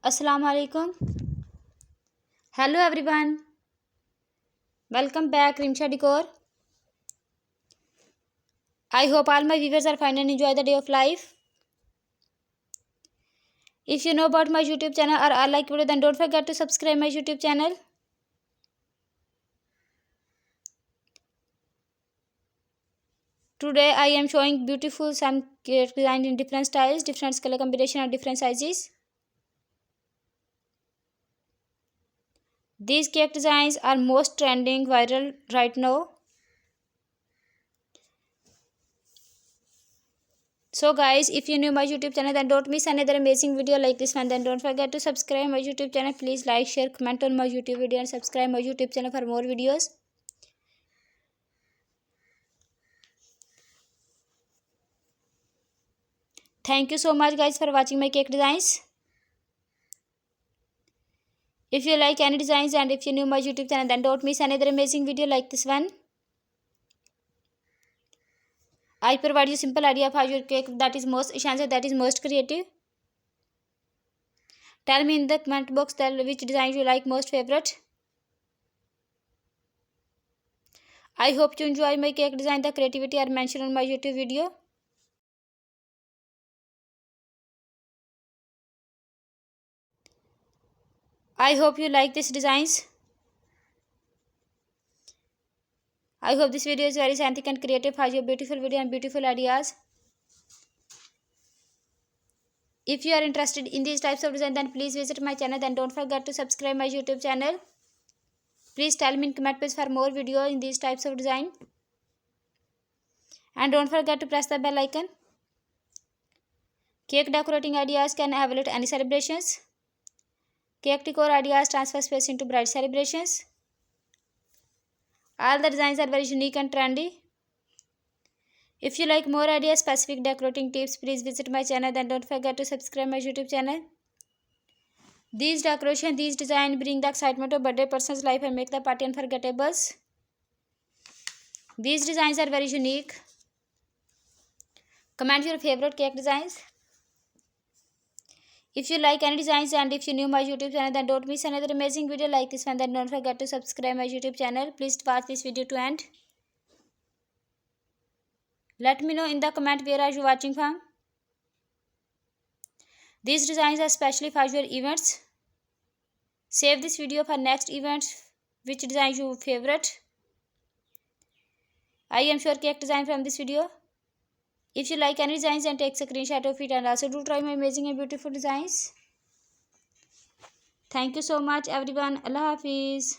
Assalamu alaikum. Hello everyone. Welcome back Rimsha decor. I hope all my viewers are fine and enjoy the day of life. If you know about my YouTube channel or I like video, then don't forget to subscribe my YouTube channel. Today I am showing beautiful some cake design in different styles, different color combination and different sizes. These cake designs are most trending viral right now. So guys, if you new my YouTube channel, then don't miss another amazing video like this one. Then don't forget to subscribe my YouTube channel. Please like, share, comment on my YouTube video and subscribe my YouTube channel for more videos. Thank you so much guys for watching my cake designs. If you like any designs and if you new my YouTube channel, then don't miss another amazing video like this one. I provide you simple idea for your cake that is most essential, that is most creative. Tell me in the comment box which design you like most favorite. I hope you enjoy my cake design. The creativity are mentioned on my YouTube video. I hope you like these designs. I hope this video is very scientific and creative for your beautiful video and beautiful ideas. If you are interested in these types of design, then please visit my channel. Then don't forget to subscribe my YouTube channel. Please tell me in comment box for more video in these types of design. And don't forget to press the bell icon. Cake decorating ideas can evaluate any celebrations. Cake decor ideas transfer space into bright celebrations. All the designs are very unique and trendy. If you like more ideas, specific decorating tips, please visit my channel. Then don't forget to subscribe my YouTube channel. These decoration, these design bring the excitement of birthday person's life and make the party unforgettable. These designs are very unique. Comment your favorite cake designs. If you like any designs and if you new my YouTube channel, then don't miss another amazing video like this one. Then don't forget to subscribe my YouTube channel. Please watch this video to end. Let me know in the comment where are you watching from. These designs are specially for your events. Save this video for next events. Which design you favorite? I am sure cake design from this video. If you like any designs, then take a screenshot of it and also do try my amazing and beautiful designs. Thank you so much everyone. Allah Hafiz.